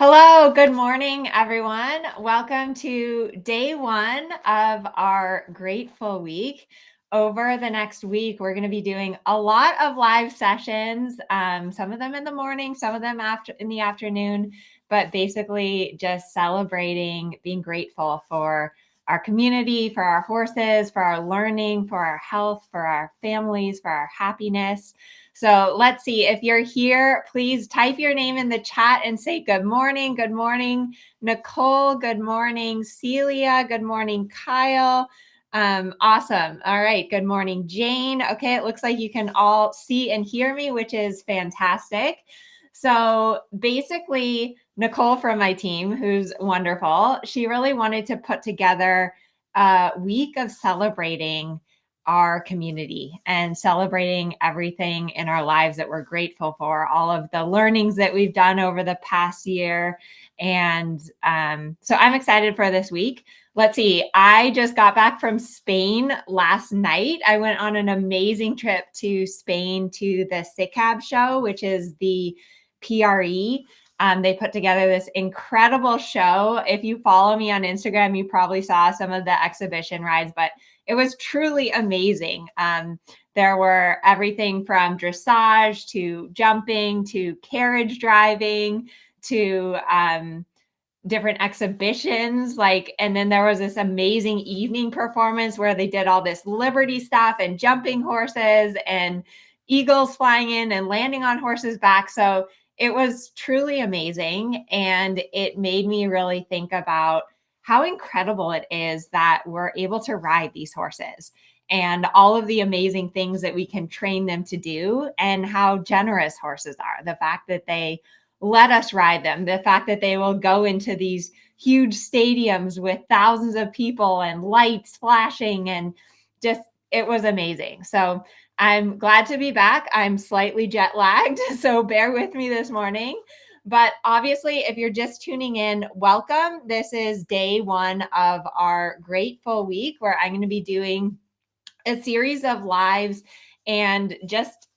Hello, good morning, everyone. Welcome to day one of our Grateful Week. Over the next week, we're going to be doing a lot of live sessions, some of them in the morning, some of them in the afternoon, but basically just celebrating, being grateful for our community, for our horses, for our learning, for our health, for our families, for our happiness. So let's see, if you're here, please type your name in the chat and say good morning. Good morning, Nicole. Good morning, Celia. Good morning, Kyle. Awesome. All right. Good morning, Jane. Okay. It looks like you can all see and hear me, which is fantastic. So basically, Nicole from my team, who's wonderful, she really wanted to put together a week of celebrating our community and celebrating everything in our lives that we're grateful for, all of the learnings that we've done over the past year. And so I'm excited for this week. Let's see, I just got back from Spain last night. I went on an amazing trip to Spain to the SICAB show, which is the PRE. They put together this incredible show. If you follow me on Instagram, you probably saw some of the exhibition rides, but it was truly amazing. There were everything from dressage to jumping to carriage driving to different exhibitions. And then there was this amazing evening performance where they did all this Liberty stuff and jumping horses and eagles flying in and landing on horses' back. So it was truly amazing. And it made me really think about how incredible it is that we're able to ride these horses and all of the amazing things that we can train them to do, and how generous horses are. The fact that they let us ride them, the fact that they will go into these huge stadiums with thousands of people and lights flashing, and just, it was amazing. So I'm glad to be back. I'm slightly jet lagged, so bear with me this morning. But obviously, if you're just tuning in, welcome. This is day one of our Grateful Week, where I'm going to be doing a series of lives and just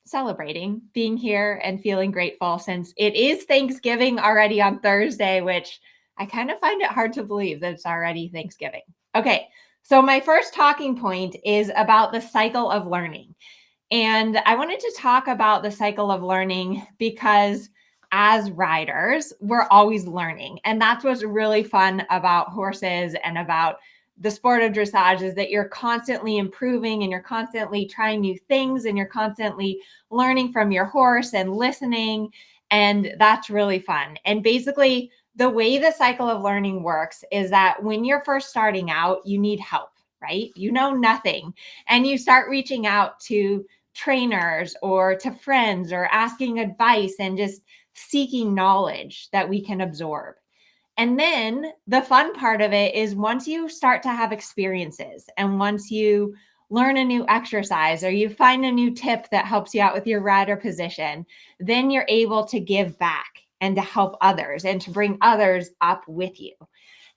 celebrating being here and feeling grateful, since it is Thanksgiving already on Thursday, which I kind of find it hard to believe that it's already Thanksgiving. Okay, so my first talking point is about the cycle of learning. And I wanted to talk about the cycle of learning because as riders, we're always learning. And that's what's really fun about horses and about the sport of dressage, is that you're constantly improving and you're constantly trying new things and you're constantly learning from your horse and listening. And that's really fun. And basically, the way the cycle of learning works is that when you're first starting out, you need help, right? You know nothing. And you start reaching out to trainers or to friends or asking advice and just seeking knowledge that we can absorb. And then the fun part of it is once you start to have experiences and once you learn a new exercise or you find a new tip that helps you out with your rider position, then you're able to give back and to help others and to bring others up with you.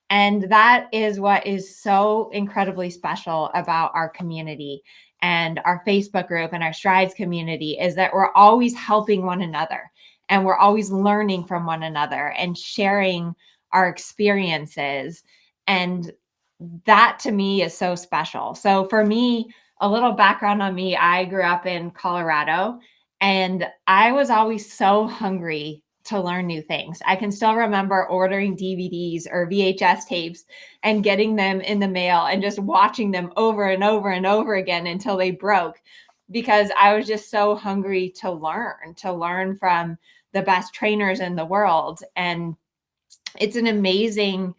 And that is what is so incredibly special about our community and our Facebook group and our Strides community, is that we're always helping one another and we're always learning from one another and sharing our experiences. And that to me is so special. So for me, a little background on me, I grew up in Colorado and I was always so hungry to learn new things. I can still remember ordering DVDs or VHS tapes and getting them in the mail and just watching them over and over and over again until they broke, because I was just so hungry to learn from the best trainers in the world. And it's an amazing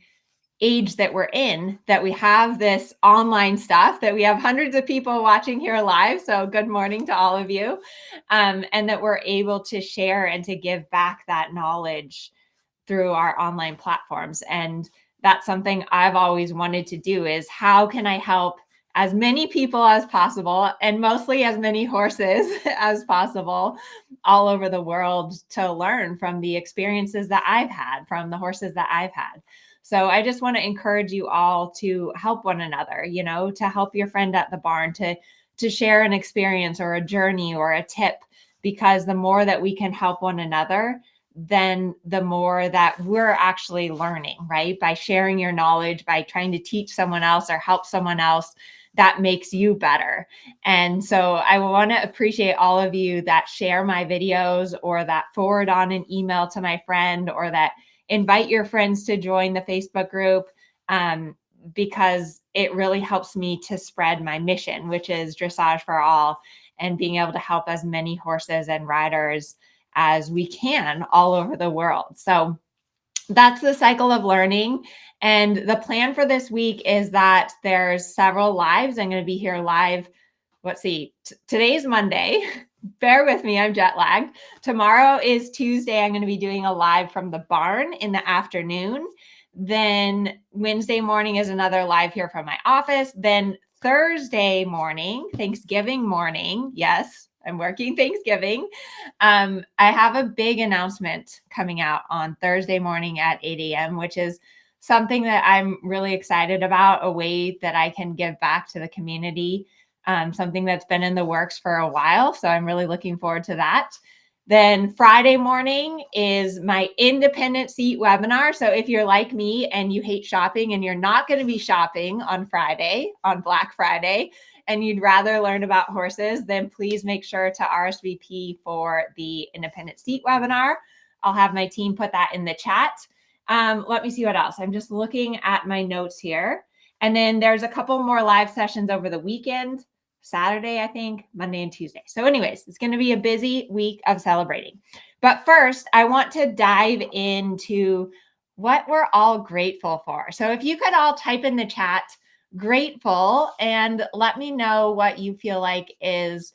age that we're in, that we have this online stuff, that we have hundreds of people watching here live. So good morning to all of you. And that we're able to share and to give back that knowledge through our online platforms. And that's something I've always wanted to do, is how can I help as many people as possible, and mostly as many horses as possible all over the world, to learn from the experiences that I've had, from the horses that I've had. So I just want to encourage you all to help one another, to help your friend at the barn, to share an experience or a journey or a tip, because the more that we can help one another, then the more that we're actually learning, right? By sharing your knowledge, by trying to teach someone else or help someone else, that makes you better. And so I want to appreciate all of you that share my videos or that forward on an email to my friend or that invite your friends to join the Facebook group, because it really helps me to spread my mission, which is dressage for all, and being able to help as many horses and riders as we can all over the world. So that's the cycle of learning. And the plan for this week is that there's several lives. I'm going to be here live. Let's see, today's Monday. Bear with me, I'm jet lagged. Tomorrow is Tuesday. I'm going to be doing a live from the barn in the afternoon. Then Wednesday morning is another live here from my office. Then Thursday morning, Thanksgiving morning. Yes, I'm working Thanksgiving. I have a big announcement coming out on Thursday morning at 8 a.m., which is something that I'm really excited about, a way that I can give back to the community, something that's been in the works for a while. So I'm really looking forward to that. Then Friday morning is my independent seat webinar. So if you're like me and you hate shopping and you're not going to be shopping on Friday, on Black Friday, and you'd rather learn about horses, then please make sure to RSVP for the independent seat webinar. I'll have my team put that in the chat. Let me see what else. I'm just looking at my notes here. And then there's a couple more live sessions over the weekend. Saturday, I think, Monday and Tuesday. So anyways, it's going to be a busy week of celebrating. But first, I want to dive into what we're all grateful for. So if you could all type in the chat, grateful, and let me know what you feel like is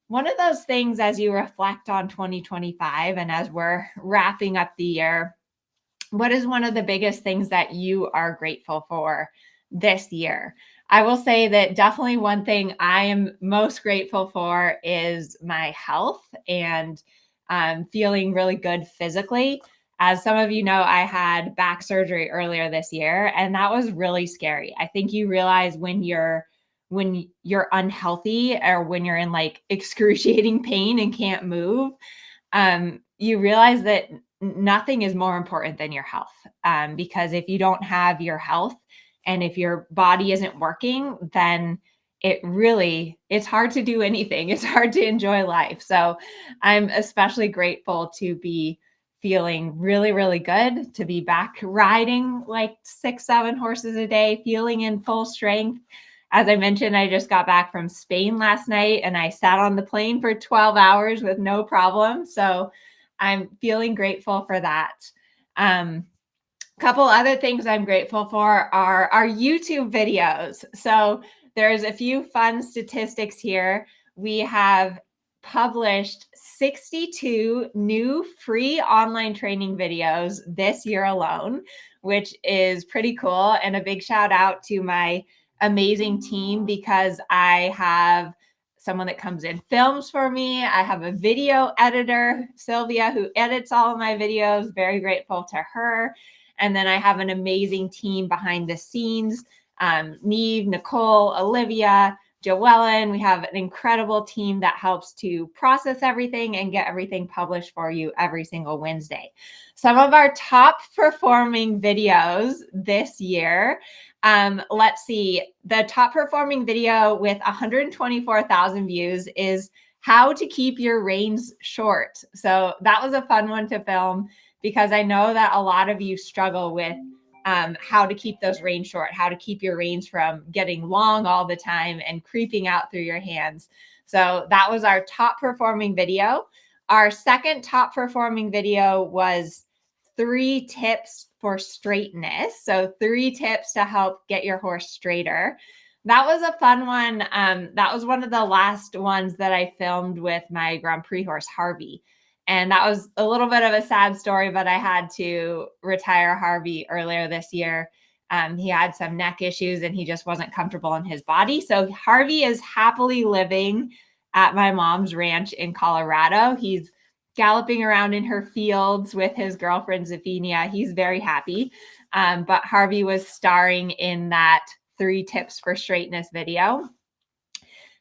one of those things as you reflect on 2025 and as we're wrapping up the year. What is one of the biggest things that you are grateful for this year? I will say that definitely one thing I am most grateful for is my health and feeling really good physically. As some of you know, I had back surgery earlier this year, and that was really scary. I think you realize when you're unhealthy or when you're in like excruciating pain and can't move, you realize that nothing is more important than your health. Because if you don't have your health and if your body isn't working, then it's hard to do anything. It's hard to enjoy life. So I'm especially grateful to be feeling really, really good, to be back riding like 6-7 horses a day, feeling in full strength. As I mentioned, I just got back from Spain last night and I sat on the plane for 12 hours with no problem. So I'm feeling grateful for that. Couple other things I'm grateful for are our YouTube videos. So there's a few fun statistics here. We have published 62 new free online training videos this year alone, which is pretty cool. And a big shout out to my amazing team, because I have someone that comes in, films for me. I have a video editor, Sylvia, who edits all of my videos. Very grateful to her. And then I have an amazing team behind the scenes, Neve, Nicole, Olivia, Joellen. We have an incredible team that helps to process everything and get everything published for you every single Wednesday. Some of our top performing videos this year, let's see, the top performing video with 124,000 views is how to keep your reins short. So that was a fun one to film, because I know that a lot of you struggle with how to keep those reins short, how to keep your reins from getting long all the time and creeping out through your hands. So that was our top performing video. Our second top performing video was 3 tips for straightness. So 3 tips to help get your horse straighter. That was a fun one. That was one of the last ones that I filmed with my Grand Prix horse, Harvey. And that was a little bit of a sad story, but I had to retire Harvey earlier this year. He had some neck issues and he just wasn't comfortable in his body. So Harvey is happily living at my mom's ranch in Colorado. He's galloping around in her fields with his girlfriend, Zephania. He's very happy. But Harvey was starring in that 3 tips for straightness video.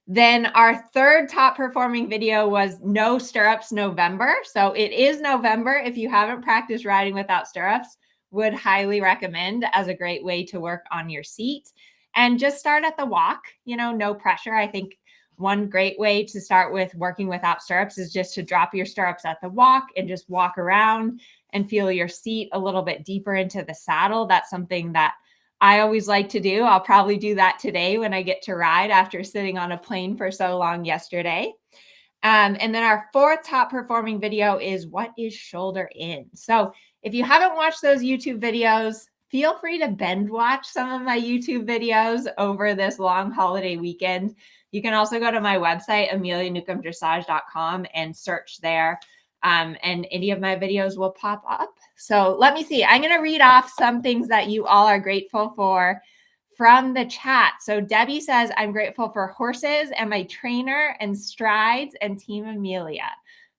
Then our third top performing video was No Stirrups November. So it is November. If you haven't practiced riding without stirrups, would highly recommend as a great way to work on your seat. And just start at the walk, no pressure. I think one great way to start with working without stirrups is just to drop your stirrups at the walk and just walk around and feel your seat a little bit deeper into the saddle. That's something that I always like to do. I'll probably do that today when I get to ride after sitting on a plane for so long yesterday. And then our fourth top performing video is what is shoulder in. So if you haven't watched those YouTube videos, feel free to binge watch some of my YouTube videos over this long holiday weekend. You can also go to my website, amelianewcomb-dressage.com, and search there. And any of my videos will pop up. So let me see. I'm going to read off some things that you all are grateful for from the chat. So Debbie says, I'm grateful for horses and my trainer and Strides and Team Amelia.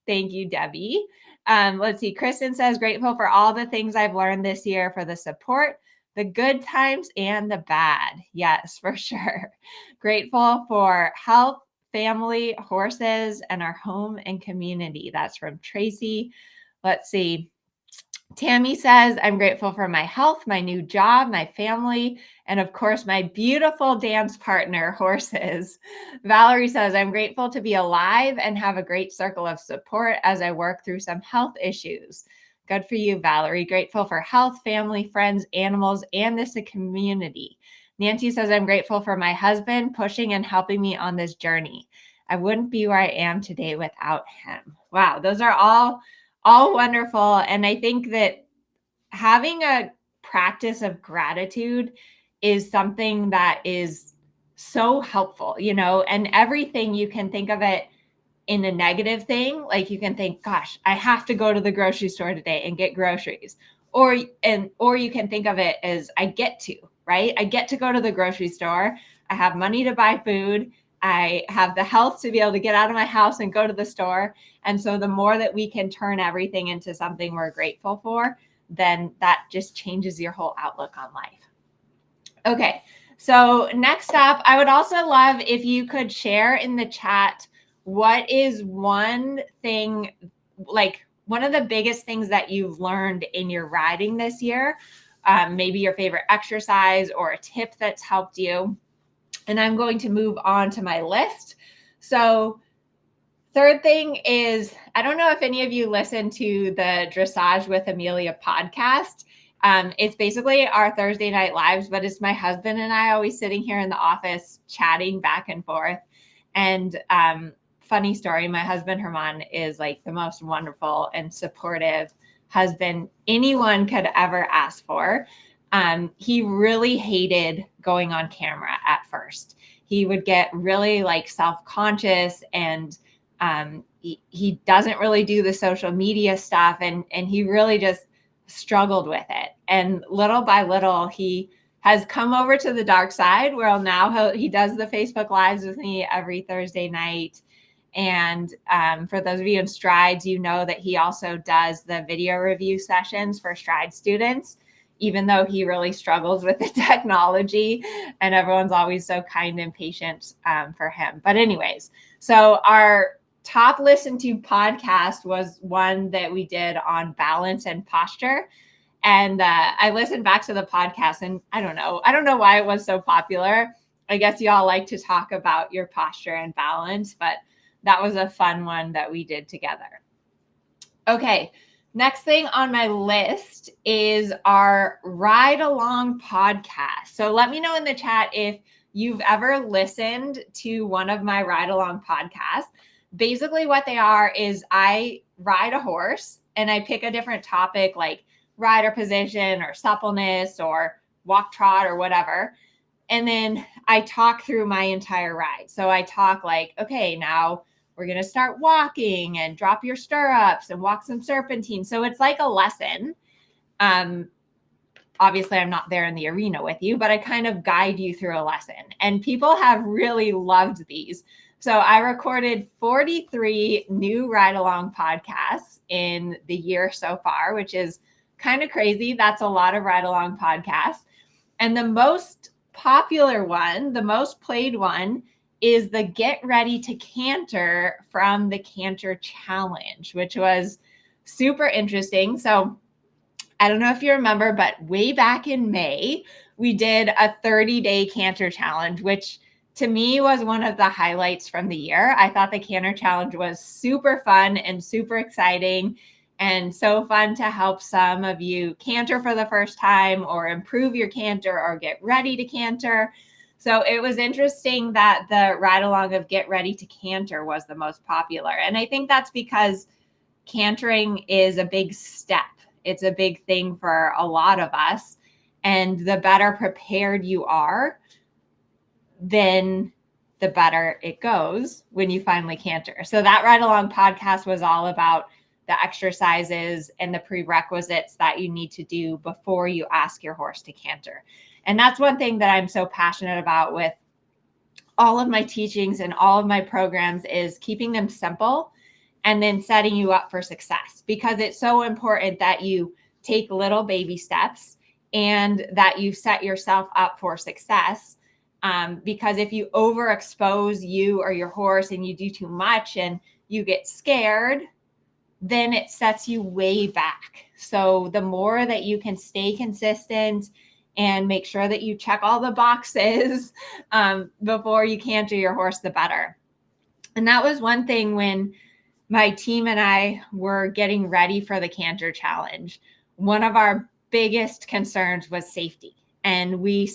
Thank you, Debbie. Let's see. Kristen says, grateful for all the things I've learned this year, for the support, the good times and the bad. Yes, for sure. Grateful for health, family, horses, and our home and community. That's from Tracy. Let's see. Tammy says, I'm grateful for my health, my new job, my family, and of course, my beautiful dance partner, horses. Valerie says, I'm grateful to be alive and have a great circle of support as I work through some health issues. Good for you, Valerie. Grateful for health, family, friends, animals, and this community. Nancy says, I'm grateful for my husband pushing and helping me on this journey. I wouldn't be where I am today without him. Wow, those are all wonderful. And I think that having a practice of gratitude is something that is so helpful, and everything you can think of it in a negative thing. Like you can think, gosh, I have to go to the grocery store today and get groceries. Or you can think of it as I get to, right? I get to go to the grocery store. I have money to buy food. I have the health to be able to get out of my house and go to the store. And so the more that we can turn everything into something we're grateful for, then that just changes your whole outlook on life. Okay, so next up, I would also love if you could share in the chat what is one thing, like one of the biggest things that you've learned in your riding this year, maybe your favorite exercise or a tip that's helped you. And I'm going to move on to my list. So third thing is, I don't know if any of you listen to the Dressage with Amelia podcast. It's basically our Thursday night lives, but it's my husband and I always sitting here in the office chatting back and forth. And funny story, my husband Herman is like the most wonderful and supportive husband anyone could ever ask for. He really hated going on camera at first. He would get really like self-conscious, and he doesn't really do the social media stuff, and he really just struggled with it. And little by little, he has come over to the dark side, where now he does the Facebook Lives with me every Thursday night. And for those of you in Strides, you know that he also does the video review sessions for Stride students, even though he really struggles with the technology, and everyone's always so kind and patient for him. But anyways, so our top listened to podcast was one that we did on balance and posture. And I listened back to the podcast, and I don't know why it was so popular. I guess y'all like to talk about your posture and balance, but that was a fun one that we did together. Okay, next thing on my list is our ride along podcast. So let me know in the chat if you've ever listened to one of my ride along podcasts. Basically what they are is I ride a horse and I pick a different topic like rider position or suppleness or walk trot or whatever. And then I talk through my entire ride. So I talk like, okay, now we're going to start walking and drop your stirrups and walk some serpentine. So it's like a lesson. Obviously, I'm not there in the arena with you, but I kind of guide you through a lesson. And people have really loved these. So I recorded 43 new ride-along podcasts in the year so far, which is kind of crazy. That's a lot of ride-along podcasts. And the most popular one, the most played one, is the Get Ready to Canter from the Canter Challenge, which was super interesting. So I don't know if you remember, but way back in May, we did a 30-day canter challenge, which to me was one of the highlights from the year. I thought the canter challenge was super fun and super exciting, and so fun to help some of you canter for the first time or improve your canter or get ready to canter. So it was interesting that the ride along of Get Ready to Canter was the most popular. And I think that's because cantering is a big step. It's a big thing for a lot of us. And the better prepared you are, then the better it goes when you finally canter. So that ride along podcast was all about the exercises and the prerequisites that you need to do before you ask your horse to canter. And that's one thing that I'm so passionate about with all of my teachings and all of my programs is keeping them simple and then setting you up for success, because it's so important that you take little baby steps and that you set yourself up for success. Because if you overexpose you or your horse and you do too much and you get scared, then it sets you way back. So the more that you can stay consistent and make sure that you check all the boxes before you canter your horse, the better. And that was one thing when my team and I were getting ready for the canter challenge. One of our biggest concerns was safety. And we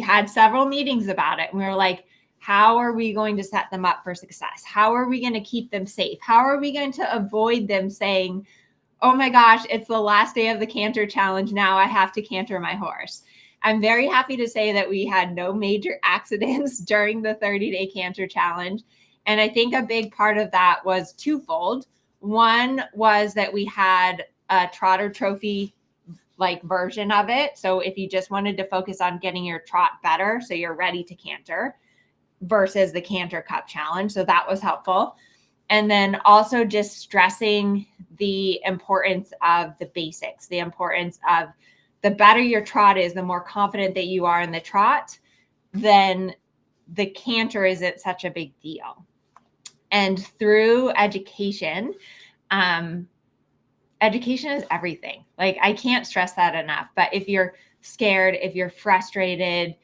had several meetings about it. And we were like, how are we going to set them up for success? How are we going to keep them safe? How are we going to avoid them saying, oh my gosh, it's the last day of the canter challenge. Now I have to canter my horse. I'm very happy to say that we had no major accidents during the 30-day canter challenge. And I think a big part of that was twofold. One was that we had a trotter trophy like version of it. So if you just wanted to focus on getting your trot better, so you're ready to canter, versus the Canter Cup challenge. So that was helpful. And then also just stressing the importance of the basics, the importance of the better your trot is, the more confident that you are in the trot, then the canter isn't such a big deal. And through education, education is everything. Like, I can't stress that enough. But if you're scared, if you're frustrated,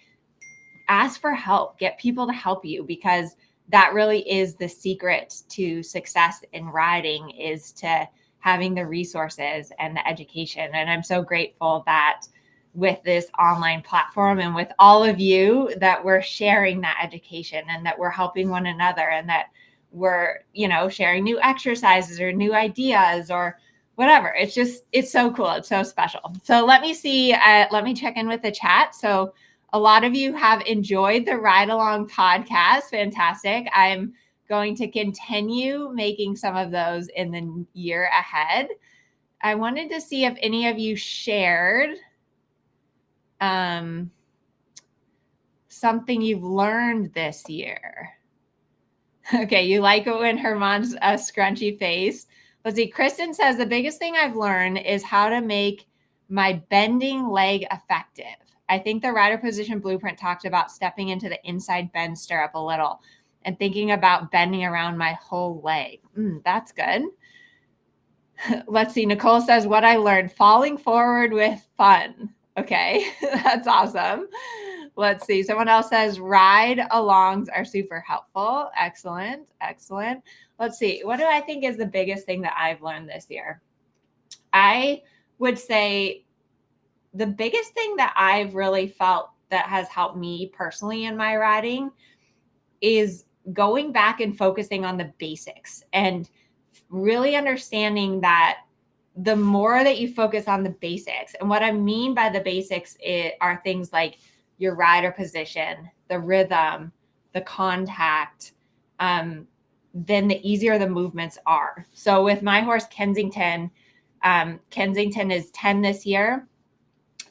ask for help, get people to help you, because that really is the secret to success in riding, is to having the resources and the education. And I'm so grateful that with this online platform and with all of you, that we're sharing that education and that we're helping one another, and that we're, sharing new exercises or new ideas or whatever. It's so cool. It's so special. So let me check in with the chat. So a lot of you have enjoyed the Ride Along podcast. Fantastic. I'm going to continue making some of those in the year ahead. I wanted to see if any of you shared something you've learned this year. Okay, you like it when Herman's a scrunchy face. Let's see. Kristen says, the biggest thing I've learned is how to make my bending leg effective. I think the rider position blueprint talked about stepping into the inside bend stirrup a little and thinking about bending around my whole leg. That's good. Let's see. Nicole says, what I learned, falling forward with fun. Okay, that's awesome. Let's see. Someone else says ride alongs are super helpful. Excellent. Excellent. Let's see. What do I think is the biggest thing that I've learned this year? I would say the biggest thing that I've really felt that has helped me personally in my riding is going back and focusing on the basics and really understanding that the more that you focus on the basics, and what I mean by the basics are things like your rider position, the rhythm, the contact, then the easier the movements are. So with my horse, Kensington, Kensington is 10 this year,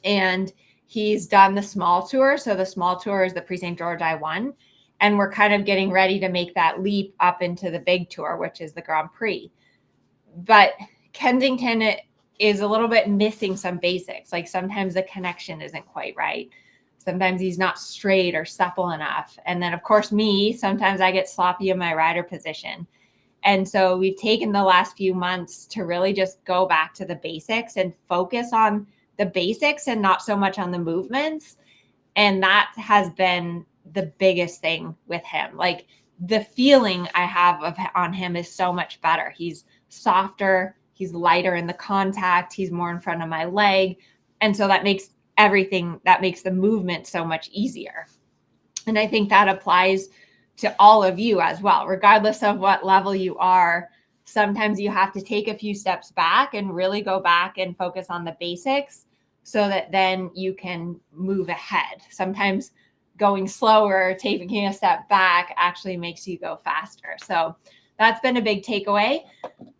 and he's done the small tour. So the small tour is the Pre-St. George I-1, and we're kind of getting ready to make that leap up into the big tour, which is the Grand Prix. But Kensington is a little bit missing some basics. Like sometimes the connection isn't quite right. Sometimes he's not straight or supple enough. And then, of course, sometimes I get sloppy in my rider position. And so we've taken the last few months to really just go back to the basics and focus on the basics and not so much on the movements. And that has been the biggest thing with him. Like, the feeling I have on him is so much better. He's softer, he's lighter in the contact, he's more in front of my leg. And so that makes the movement so much easier. And I think that applies to all of you as well, regardless of what level you are. Sometimes you have to take a few steps back and really go back and focus on the basics so that then you can move ahead. Sometimes going slower, taking a step back actually makes you go faster. So that's been a big takeaway.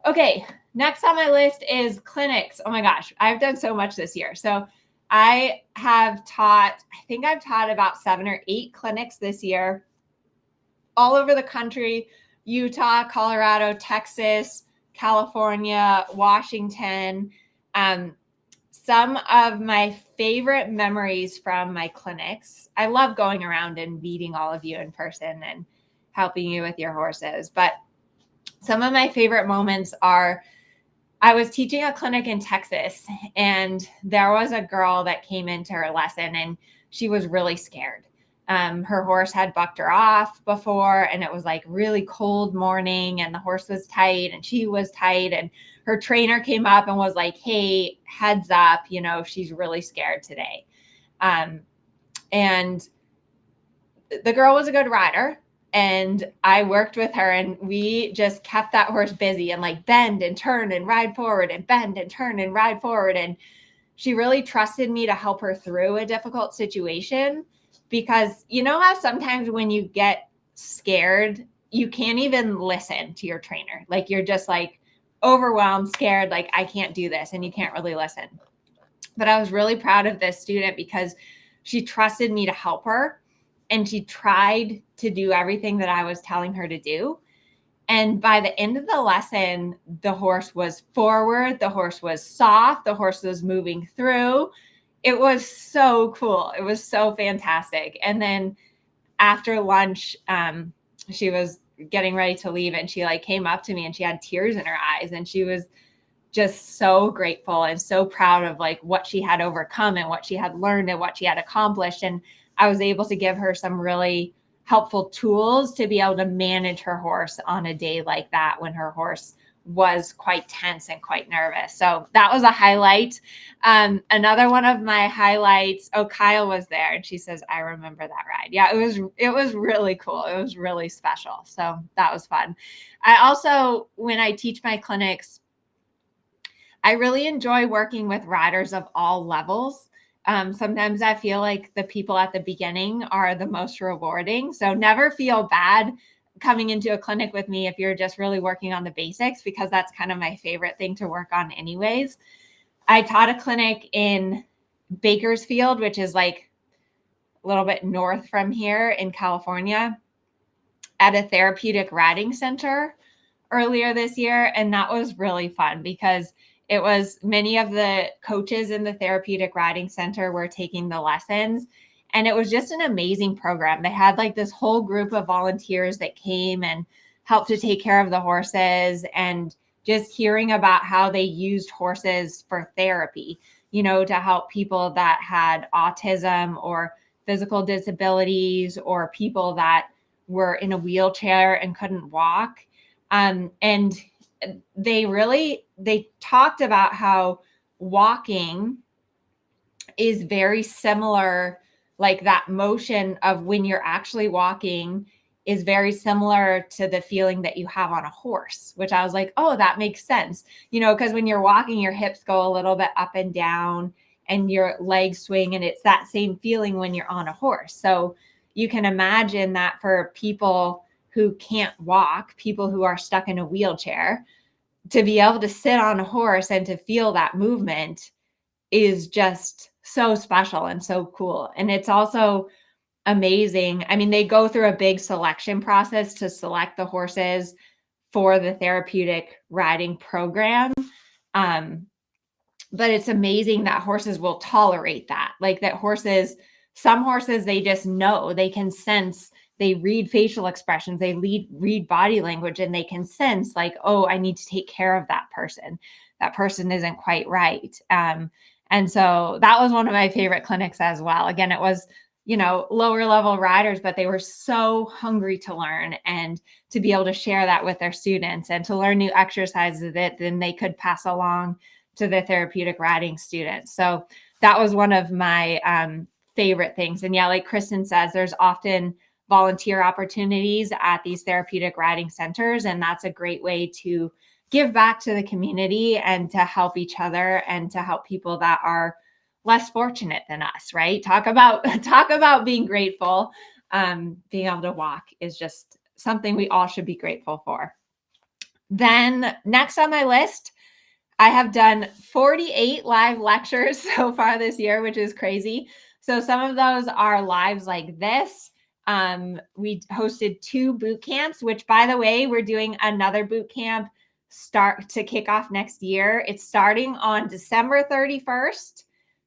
Okay, next on my list is clinics. Oh my gosh, I've done so much this year. So I've taught about 7 or 8 clinics this year, all over the country: Utah, Colorado, Texas, California, Washington. Some of my favorite memories from my clinics. I love going around and meeting all of you in person and helping you with your horses. But some of my favorite moments are, I was teaching a clinic in Texas, and there was a girl that came into her lesson, and she was really scared. Her horse had bucked her off before, and it was like really cold morning, and the horse was tight and she was tight, and her trainer came up and was like, "Hey, heads up, she's really scared today." And the girl was a good rider, and I worked with her, and we just kept that horse busy and like bend and turn and ride forward and bend and turn and ride forward. And she really trusted me to help her through a difficult situation, because you know how sometimes when you get scared, you can't even listen to your trainer. Like, you're just like overwhelmed, scared, like, I can't do this, and you can't really listen. But I was really proud of this student because she trusted me to help her, and she tried to do everything that I was telling her to do. And by the end of the lesson, the horse was forward, the horse was soft, the horse was moving through. It was so cool. It was so fantastic. And then after lunch, she was getting ready to leave, and she like came up to me and she had tears in her eyes, and she was just so grateful and so proud of like what she had overcome and what she had learned and what she had accomplished. And I was able to give her some really helpful tools to be able to manage her horse on a day like that, when her horse was quite tense and quite nervous. So that was a highlight. Another one of my highlights, Kyle was there, and she says, "I remember that ride." Yeah, it was really cool. It was really special. So that was fun. I also, when I teach my clinics, I really enjoy working with riders of all levels. Sometimes I feel like the people at the beginning are the most rewarding. So never feel bad coming into a clinic with me if you're just really working on the basics, because that's kind of my favorite thing to work on anyways. I taught a clinic in Bakersfield, which is like a little bit north from here in California, at a therapeutic riding center earlier this year. And that was really fun because it was many of the coaches in the therapeutic riding center were taking the lessons. And it was just an amazing program. They had like this whole group of volunteers that came and helped to take care of the horses, and just hearing about how they used horses for therapy, to help people that had autism or physical disabilities, or people that were in a wheelchair and couldn't walk. And they talked about how walking is very similar, like that motion of when you're actually walking is very similar to the feeling that you have on a horse, which I was like, oh, that makes sense. Because when you're walking, your hips go a little bit up and down and your legs swing, and it's that same feeling when you're on a horse. So you can imagine that for people who can't walk, people who are stuck in a wheelchair, to be able to sit on a horse and to feel that movement is just so special and so cool. And it's also amazing. I mean, they go through a big selection process to select the horses for the therapeutic riding program. But it's amazing that horses will tolerate that, like that horses Some horses, they just know, they can sense, they read facial expressions, they read body language, and they can sense like, oh, I need to take care of that person. That person isn't quite right. And so that was one of my favorite clinics as well. Again, it was, lower level riders, but they were so hungry to learn and to be able to share that with their students and to learn new exercises that then they could pass along to the therapeutic riding students. So that was one of my favorite things. And yeah, like Kristen says, there's often volunteer opportunities at these therapeutic riding centers. And that's a great way to give back to the community and to help each other and to help people that are less fortunate than us, right? Talk about being grateful. Being able to walk is just something we all should be grateful for. Then next on my list, I have done 48 live lectures so far this year, which is crazy. So some of those are lives like this. We hosted 2 boot camps, which, by the way, we're doing another boot camp start to kick off next year. It's starting on December 31st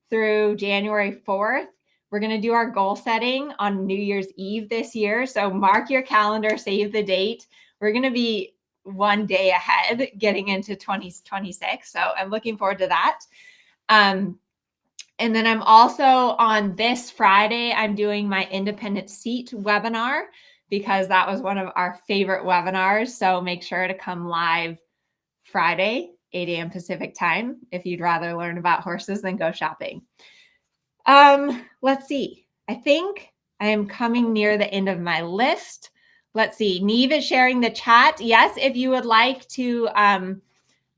through January 4th. We're going to do our goal setting on New Year's Eve this year. So mark your calendar, save the date. We're going to be one day ahead getting into 2026. So I'm looking forward to that. And then I'm also on this Friday, I'm doing my independent seat webinar because that was one of our favorite webinars. So make sure to come live Friday, 8 a.m. Pacific time, if you'd rather learn about horses than go shopping. Let's see. I think I am coming near the end of my list. Let's see. Neve is sharing the chat. Yes, if you would like to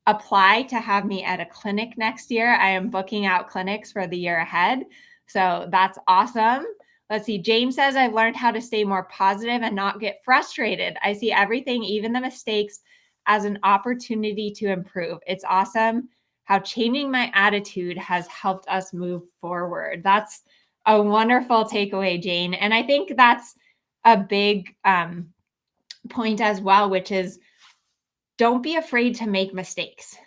apply to have me at a clinic next year, I am booking out clinics for the year ahead. So that's awesome. Let's see. James says, I've learned how to stay more positive and not get frustrated. I see everything, even the mistakes, as an opportunity to improve. It's awesome how changing my attitude has helped us move forward. That's a wonderful takeaway, Jane. And I think that's a big point as well, which is don't be afraid to make mistakes,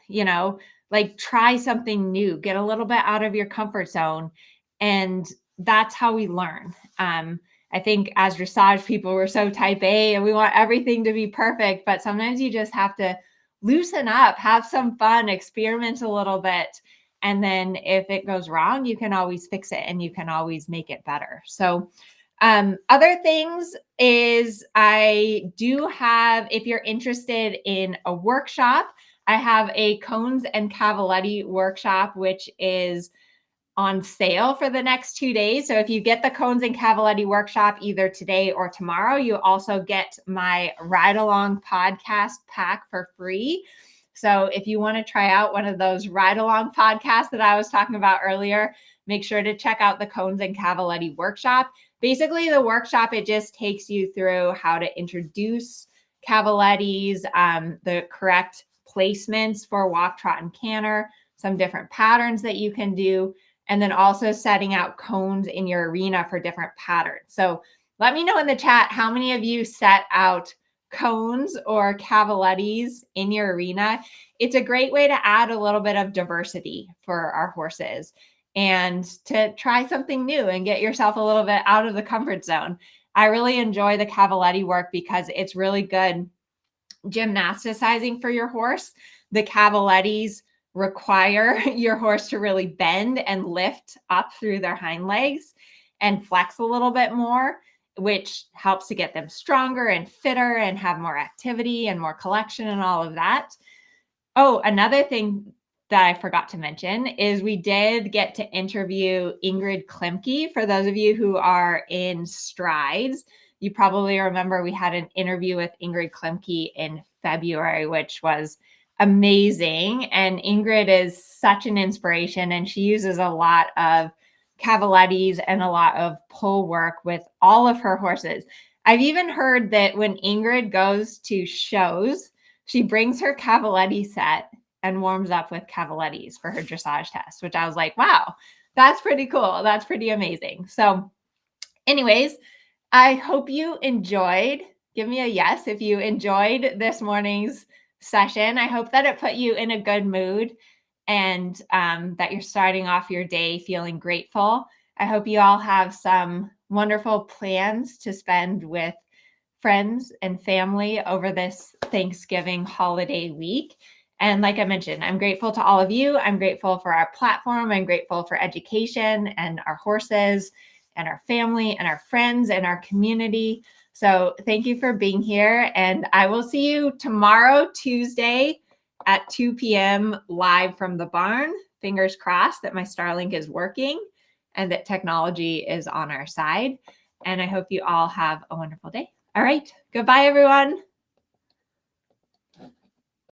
like try something new, get a little bit out of your comfort zone. And that's how we learn. I think as dressage people, we're so type A and we want everything to be perfect, but sometimes you just have to loosen up, have some fun, experiment a little bit. And then if it goes wrong, you can always fix it and you can always make it better. So other things is I do have, if you're interested in a workshop, I have a cones and cavaletti workshop, which is on sale for the next 2 days. So if you get the cones and cavaletti workshop either today or tomorrow, you also get my ride along podcast pack for free. So if you want to try out one of those ride along podcasts that I was talking about earlier, make sure to check out the cones and cavaletti workshop. Basically, the workshop, it just takes you through how to introduce cavalettis, the correct placements for walk, trot, and canter, some different patterns that you can do, and then also setting out cones in your arena for different patterns. So let me know in the chat how many of you set out cones or cavalettis in your arena. It's a great way to add a little bit of diversity for our horses and to try something new and get yourself a little bit out of the comfort zone. I really enjoy the cavaletti work because it's really good gymnasticizing for your horse. The cavalettis require your horse to really bend and lift up through their hind legs and flex a little bit more, which helps to get them stronger and fitter and have more activity and more collection and all of that. Oh, another thing that I forgot to mention is we did get to interview Ingrid Klimke. For those of you who are in Strides, you probably remember we had an interview with Ingrid Klimke in February, which was amazing. And Ingrid is such an inspiration, and she uses a lot of cavalettis and a lot of pull work with all of her horses. I've even heard that when Ingrid goes to shows, she brings her cavaletti set and warms up with cavalettis for her dressage test, which I was like, wow, that's pretty cool. That's pretty amazing. So anyways, I hope you enjoyed. Give me a yes if you enjoyed this morning's session. I hope that it put you in a good mood and that you're starting off your day feeling grateful. I hope you all have some wonderful plans to spend with friends and family over this Thanksgiving holiday week. And like I mentioned, I'm grateful to all of you. I'm grateful for our platform. I'm grateful for education and our horses and our family and our friends and our community. So thank you for being here. And I will see you tomorrow, Tuesday at 2 p.m. live from the barn. Fingers crossed that my Starlink is working and that technology is on our side. And I hope you all have a wonderful day. All right. Goodbye, everyone.